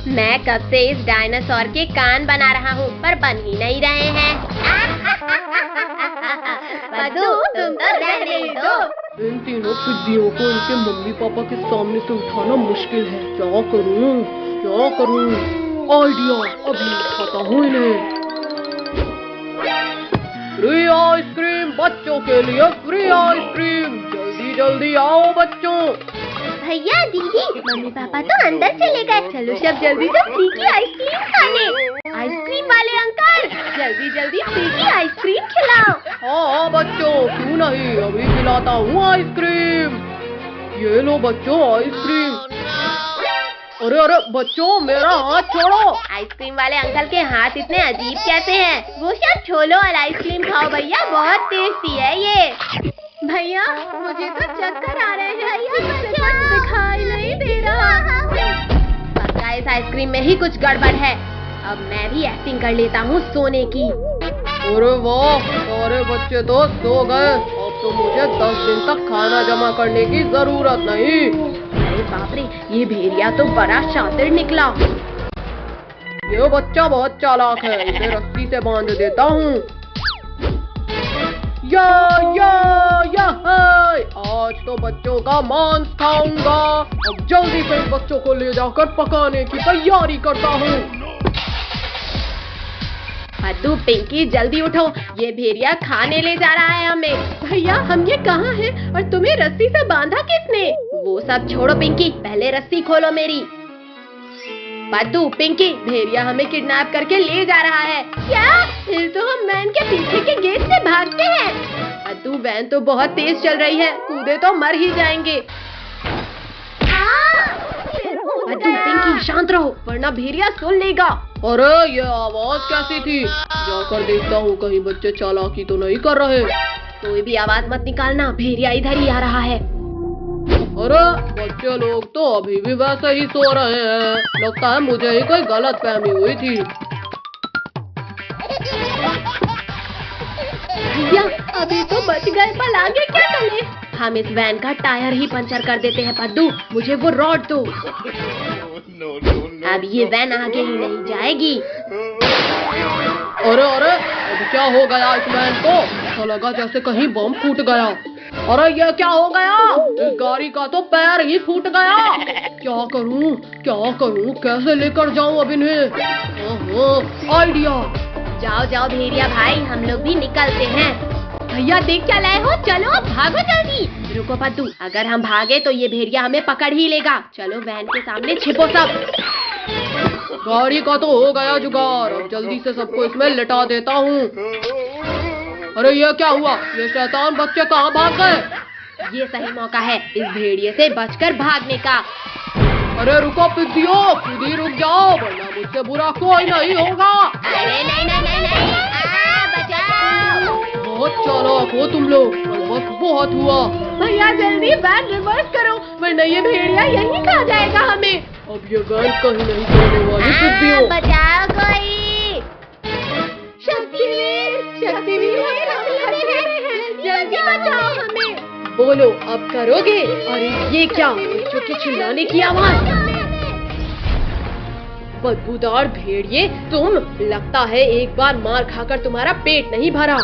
मैं कब से इस डायनासोर के कान बना रहा हूँ पर बन ही नहीं रहे हैं। पद्दू, तुम तो रहने दो। इन तीनों पिद्दियों को इनके मम्मी पापा के सामने से उठाना मुश्किल है। क्या करूँ क्या करूँ? आइडिया, अभी उठाता हूँ इन्हें। फ्री आइसक्रीम बच्चों के लिए, फ्री आइसक्रीम, जल्दी जल्दी आओ बच्चों। भैया दीदी, मम्मी पापा तो अंदर चले गए। चलो सब जल्दी से फ्री की आइसक्रीम खाने। आइसक्रीम वाले अंकल, जल्दी जल्दी फ्री की आइसक्रीम खिलाओ। हाँ बच्चों, क्यों नहीं, अभी खिलाता हूँ आइसक्रीम। ये लो बच्चों आइसक्रीम। अरे अरे बच्चों, मेरा हाथ छोड़ो। आइसक्रीम वाले अंकल के हाथ इतने अजीब कैसे हैं? वो सब छोड़ो और आइसक्रीम खाओ भैया, बहुत टेस्टी है ये। भैया मुझे तो चक्कर आ रहे हैं, कुछ दिखाई नहीं दे रहा। पक्का इस आइसक्रीम में ही कुछ गड़बड़ है। अब मैं भी एक्टिंग कर लेता हूँ सोने की। अरे वाह, सारे बच्चे तो सो गए। अब तो मुझे 10 दिन तक खाना जमा करने की जरूरत नहीं। अरे बाप रे, ये भेड़िया तो बड़ा शातिर निकला। ये बच्चा बहुत चालाक है, इसे रस्सी से बांध देता हूँ। या आज तो बच्चों का मांस खाऊंगा। अब जल्दी से इन बच्चों को ले जाकर पकाने की तैयारी करता हूँ। पद्दू, पिंकी जल्दी उठो, ये भेड़िया खाने ले जा रहा है हमें। भैया हम ये कहाँ हैं और तुम्हें रस्सी से बांधा किसने? वो सब छोड़ो पिंकी, पहले रस्सी खोलो मेरी। पद्दू, पिंकी, भेड़िया हमें किडनैप करके ले जा रहा है। क्या? फिर तो हम वैन के पीछे के गेट से भागते हैं। पद्दू, वैन तो बहुत तेज चल रही है, कूदे तो मर ही जाएंगे। पद्दू, पिंकी शांत रहो वरना भेड़िया सुन लेगा। अरे ये आवाज कैसी थी? जाकर देखता हूँ कहीं बच्चे चालाकी तो नहीं कर रहे। कोई भी आवाज मत निकालना, भेड़िया इधर ही आ रहा है। अरे बच्चे लोग तो अभी भी वैसे ही सो रहे हैं। लगता है मुझे ही कोई गलत फहमी हुई थी। भैया अभी तो बच गए, पर आगे क्या करें? हम इस वैन का टायर ही पंचर कर देते हैं। पद्दू, मुझे वो रॉड दो। अब ये वैन आगे ही नहीं जाएगी। अरे अरे, अब क्या हो गया इस वैन को? ऐसा लगा जैसे कहीं बम फूट गया। अरे ये क्या हो गया? इस गाड़ी का तो पैर ही फूट गया। क्या करूं, कैसे लेकर जाऊं अब इन्हें? आइडिया। जाओ जाओ भेड़िया भाई, हम लोग भी निकलते हैं। भैया देख क्या लाए हो, चलो भागो जल्दी। रुको पद्दू, अगर हम भागे तो ये भेड़िया हमें पकड़ ही लेगा। चलो वैन के सामने छिपो सब। गाड़ी का तो हो गया जुगाड़, अब जल्दी से सबको इसमें लिटा देता हूँ। अरे ये क्या हुआ? ये शैतान बच्चे कहाँ भाग गए? ये सही मौका है इस भेड़िए से बचकर भागने का। अरे रुको पिद्दियों, खुद ही रुक जाओ वरना मुझसे बुरा कोई नहीं होगा। अरे नहीं, बचाओ। बहुत चालाक हो तुम लोग, बस बहुत हुआ। भैया जल्दी वैन रिवर्स करो वरना ये भेड़िया यहीं खा जाएगा हमें। अब ये वैन कहीं नहीं जाने वाली पिद्दियों। बचाओ कोई। शक्तिवीर, जल्दी बचाओ हमें। बोलो अब करोगे? अरे ये क्या, बच्चों के चिल्लाने की आवाज। बदबूदार भेड़िए तुम, लगता है एक बार मार खाकर तुम्हारा पेट नहीं भरा।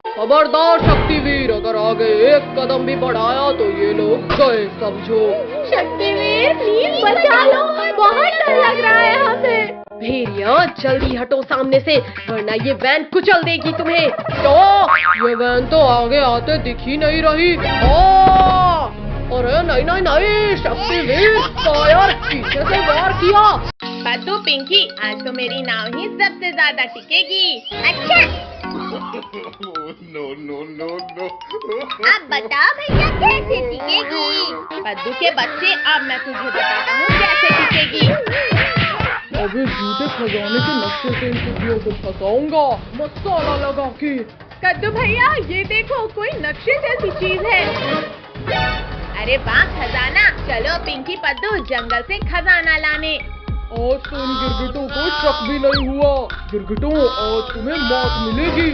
खबरदार शक्तिवीर, अगर आगे एक कदम भी बढ़ाया तो ये लोग गए समझो। शक्तिवीर प्लीज बचा लो, बहुत डर लग रहा है हमें। भेड़िया जल्दी हटो सामने से वरना ये वैन कुचल देगी तुम्हें। तो ये वैन तो आगे आते दिख ही नहीं रही। अरे नहीं, शक्तिवीर फायर, पीछे से वार किया। पद्दू, पिंकी, आज तो मेरी नाव ही सबसे ज्यादा टिकेगी। अच्छा No. अब बताओ भैया कैसे टिकेगी? पद्दू के बच्चे, अब मैं तुझे बताता हूँ कैसे टिकेगी। अभी झूठे खजाने के नक्शे से इन पिद्दियों को फंसाऊंगा, मसाला लगा के। कद्दू भैया ये देखो, कोई नक्शे जैसी चीज है। अरे वाह, खजाना। चलो पिंकी पद्दू जंगल से खजाना लाने। आज तो इन गिरगिटों को शक भी नहीं हुआ। गिरगिटों, आज तुम्हें मौत मिलेगी।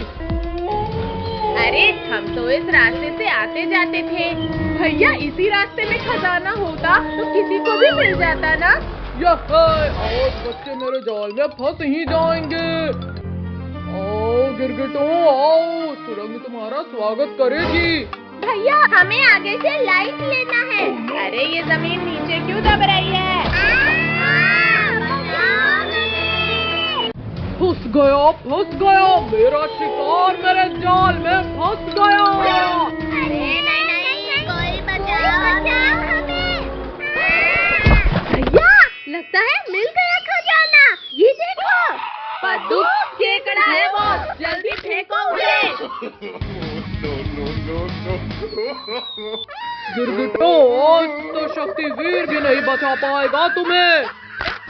अरे हम तो इस रास्ते से आते जाते थे। भैया इसी रास्ते में खजाना होता तो किसी को भी मिल जाता ना। आज बच्चे मेरे जाल में फंस ही जाएंगे। आओ गिरगिटो आओ, सुरंग तुम्हारा स्वागत करेगी। भैया हमें आगे से लाइट लेना है। अरे ये जमीन नीचे क्यों दब रही है? फंस गया, मेरा शिकार मेरे जाल में फंस गया। अरे नहीं, कोई बचाओ हमें। भैया लगता है मिल गया खजाना, ये देखो। पद्दू केकड़ा है वो, जल्दी फेंको उसे। गिरगिटो आज तो शक्तिवीर भी नहीं बचा पाएगा तुम्हें।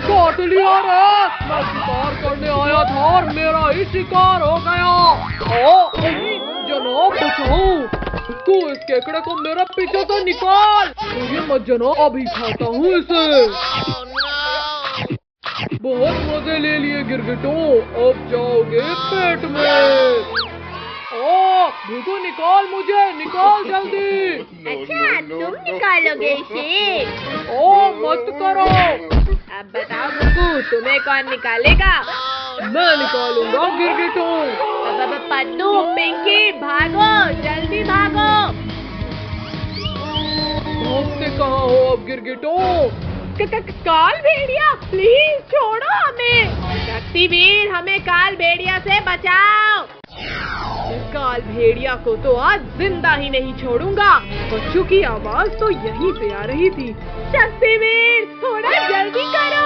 काट लिया रे, मैं शिकार करने आया था और मेरा ही शिकार हो गया। जनाब बचाओ, तू इस केकड़े को मेरे पीछे से निकाल। ये मत जनाब, अभी खाता हूँ इसे। बहुत मजे ले लिए गिरगिटो, अब जाओगे पेट में। भूखो निकाल मुझे, निकाल जल्दी। अच्छा तुम निकालोगे इसे? मत करो। अब बताओ गुग्गू, तुम्हें कौन निकालेगा? मैं निकालूंगा गिरगिटो। अब पद्दू पिंकी भागो, जल्दी भागो। भागते कहाँ हो अब गिरगिटो? काल भेड़िया प्लीज छोड़ो हमें। शक्तिवीर हमें काल भेड़िया से बचाओ। काल भेड़िया को तो आज जिंदा ही नहीं छोड़ूंगा। बच्चों की आवाज तो यहीं से आ रही थी। शक्तिवीर थोड़ा जल्दी करो।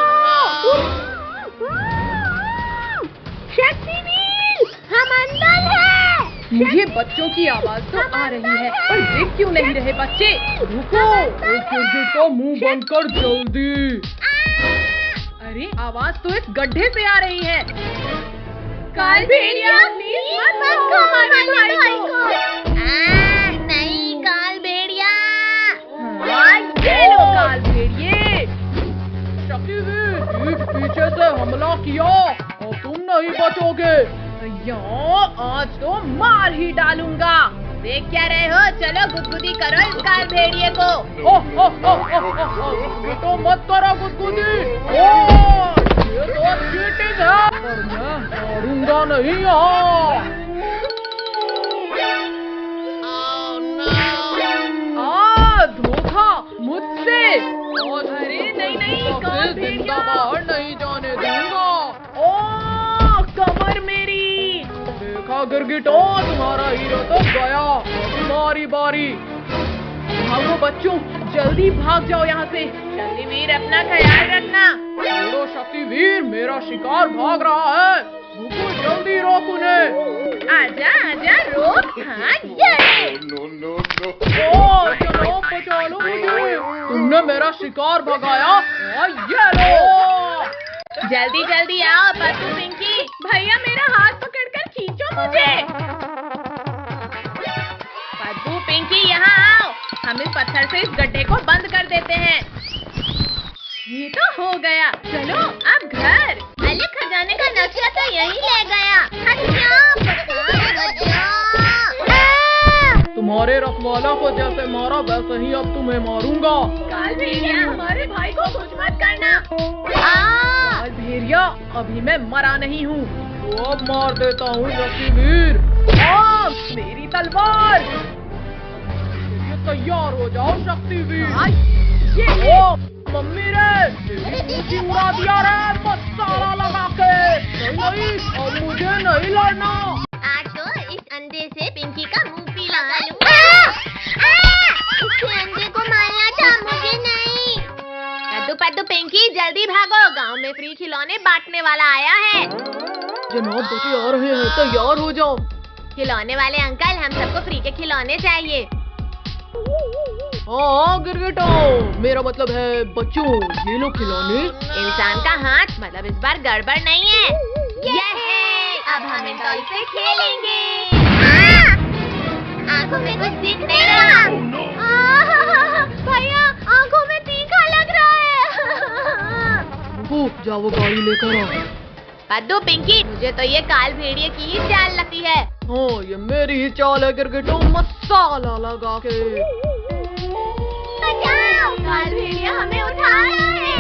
शक्तिवीर हम अंदर हैं। मुझे बच्चों की आवाज तो आ रही है, पर देख क्यों नहीं रहे बच्चे? रुको, गिरगिटो मुंह बंद कर जल्दी। अरे आवाज तो इस गड्ढे से आ रही है। काल भेड़िया प्लीज मत खो हमारे भाई को। नहीं काल भेड़िया। ये लो काल भेड़िए। शक्तिवीर पीछे से हमला किया और तुम नहीं बचोगे। आज तो मार ही डालूंगा। देख क्या रहे हो, चलो गुदगुदी करो इस काल भेड़िए को। तो मत करो गुदगुदी। ये तो चीटिंग है, पर मैं मारूंगा नहीं। धोखा मुझसे। अरे नहीं, काल भेड़िया बाहर नहीं जाने दूंगा। कमर मेरी। देखा गिरगिटो, तुम्हारा हीरो तो गया, तुम्हारी बारी। भागो बच्चों, जल्दी भाग जाओ यहाँ से। शक्तिवीर अपना ख्याल रखना। छोड़ो शक्तिवीर, मेरा शिकार भाग रहा है। रुको, जल्दी रोक उन्हें। आजा रोक। हाँ ये। चलो बचा लो मुझे। तुमने मेरा शिकार भगाया। ये लो। जल्दी आओ पद्दू पिंकी। भैया मेरा हाथ पकड़कर खींचो मुझे। पद्दू पिंकी यहाँ आओ, हम इस पत्थर से इस गड्ढे को बंद कर देते हैं। ये तो हो गया, चलो अब घर। अरे खजाने का नक्शा तो यहीं ले गया। तुम्हारे रखवाला को जैसे मारा वैसे ही अब तुम्हें मारूंगा। काल भेड़िया हमारे भाई को कुछ मत करना। काल भेड़िया अभी मैं मरा नहीं हूँ, तो अब मार देता हूँ शक्तिवीर। मेरी तलवार। ये तैयार हो जाओ शक्तिवीर। मम्मी रे, तेरी उड़ा दिया रे मसाला लगा के। नहीं, अब मुझे नहीं लड़ना। आज तो इस अंडे से पिंकी का मुंह पीला कर लूंगा। इस अंडे को मारना था, मुझे नहीं। पद्दू पिंकी जल्दी भागो, गांव में फ्री खिलौने बांटने वाला आया है। जनाब बच्चे आ रहे हैं, तैयार हो जाओ। खिलौने वाले अंकल, हम सबको फ्री के खिलौने चाहिए। हाँ गिरगिटो, मेरा मतलब है बच्चों, ये लो खिलौने। इंसान का हाथ, मतलब इस बार गड़बड़ नहीं है। ये है, अब हम इन टॉय से खेलेंगे। आँखों में कुछ दिख नहीं रहा। भैया आँखों में तीखा लग रहा है। जाओ गाड़ी लेकर आओ। पद्दू पिंकी, मुझे तो ये काल भेड़िए की ही चाल लगती है। हाँ ये मेरी ही चाल है गिरगिटो, मसाला लगा के। बचाओ, काल भेड़िया हमें उठा रहा है।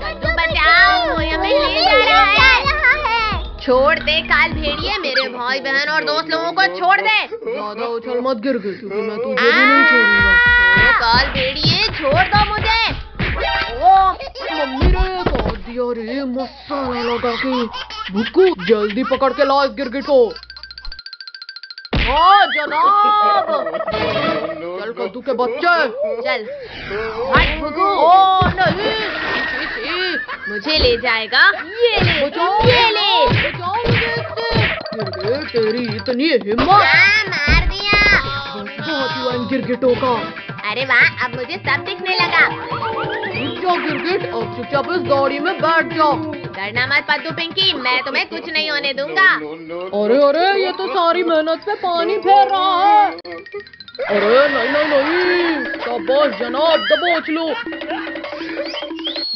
कद्दू बचाओ, ये हमें ले जा रहा है। छोड़ दे काल भेड़िए, मेरे भाई बहन और दोस्त लोगों को छोड़ दे। ज्यादा उछल मत गिरगिट, क्योंकि मैं तुझे भी नहीं छोड़ूंगा। काल भेड़िए छोड़ दो मुझे। ओ मम्मी रे, काट दिया रे मसाला लगा के। भुक्कू जल्दी पकड़ के लाओ इस गिरगिट को। हाँ जनाब। चल कद्दू के बच्चे चल हट भुगू। ओ नहीं, मुझे ले जाएगा, ये ले, बचाओ, ये ले। बचाओ मुझे इससे। गिरगिट तेरी इतनी हिम्मत। मार दिया। बहुत हुआ इन गिरगिटों का। अरे वाह, अब मुझे सब दिखने लगा। रुक जाओ गिरगिट, अब चुपचाप इस गाड़ी में बैठ जाओ। डरना मत पद्दू पिंकी, मैं तुम्हें कुछ नहीं होने दूंगा। अरे अरे, ये तो सारी मेहनत पे पानी फेर रहा है। अरे नहीं नहीं नहीं, शाबाश जनाब, दबोच लो।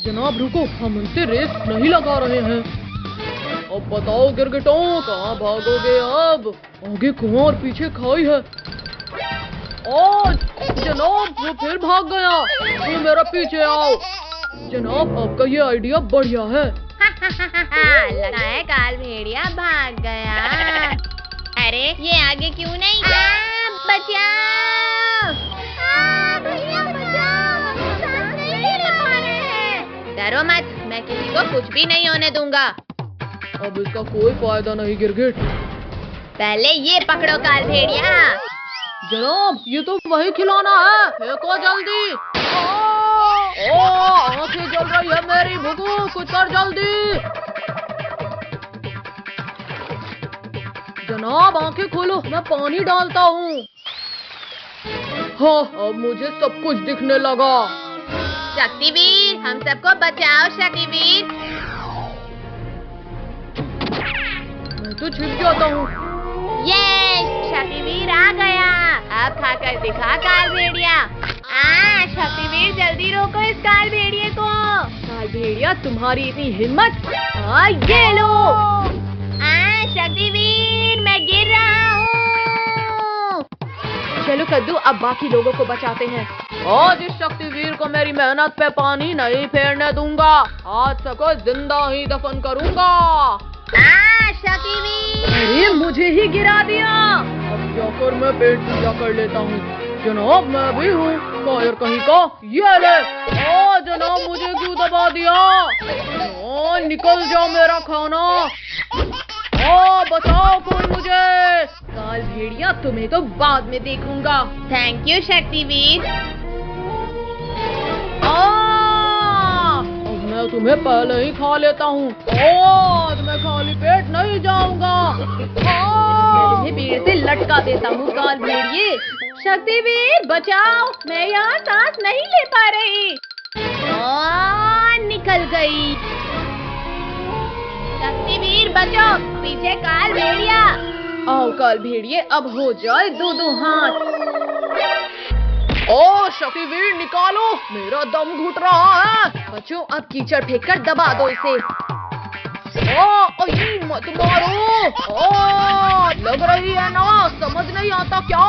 जनाब रुको, हम उनसे रेस नहीं लगा रहे हैं। अब बताओ गिरगिटों, कहाँ भागोगे अब? आगे कुआं और पीछे खाई है। ओ जनाब, वो फिर भाग गया। तुम मेरा पीछे आओ। जनाब आपका ये आइडिया बढ़िया है। लगा है काल भेड़िया भाग गया। अरे ये आगे क्यों नहीं? बचाओ, भैया बचाओ, सांस नहीं ले पा रहे हैं। डरो मत, मैं किसी को कुछ भी नहीं होने दूंगा। अब इसका कोई फायदा नहीं गिरगिट। पहले ये पकड़ो काल भेड़िया। जनाब ये तो वही खिलौना है, फेंको जल्दी। ओ आंखें जल रही है मेरी, भुगू कुछ कर जल्दी। जनाब आंखें खोलो, मैं पानी डालता हूँ। हाँ अब मुझे सब कुछ दिखने लगा। शक्तिवीर, हम सबको बचाओ शक्तिवीर। मैं तो छिप जाता हूँ। ये शक्तिवीर आ गया। अब खाकर दिखा काल भेड़िया। शक्तिवीर जल्दी रोको इस काल भेड़िए को। काल भेड़िया, तुम्हारी इतनी हिम्मत? ये लो। शक्तिवीर मैं गिर रहा हूँ। चलो कद्दू, अब बाकी लोगों को बचाते हैं। आज इस शक्तिवीर को मेरी मेहनत पे पानी नहीं फेरने दूंगा। आज सबको जिंदा ही दफन करूंगा। शक्तिवीर, अरे मुझे ही गिरा दिया। अब जाकर मैं पेट पूजा कर लेता हूँ। जनाब मैं भी हूँ कायर कहीं का। ये ले। ओ जनाब, मुझे क्यों दबा दिया? ओ निकल जाओ मेरा खाना। ओ बचाओ कोई मुझे। काल भेड़िया, तुम्हें तो बाद में देखूंगा। Thank you Shaktivir. अब मैं तुम्हें पहले ही खा लेता हूँ। आज मैं खाली पेट नहीं जाऊंगा। मैं पेड़ से लटका देता हूँ काल भेड़िए। शक्तिवीर बचाओ, मैं यहाँ सांस नहीं ले पा रही। निकल गई। शक्तिवीर बचाओ, पीछे काल भेड़िया। आओ काल भेड़िए, अब हो जाए दो दो हाथ। ओ शक्तिवीर निकालो, मेरा दम घुट रहा है। बच्चों अब कीचड़ फेंक कर दबा दो इसे। मत मारो। लग रही है ना, समझ नहीं आता क्या?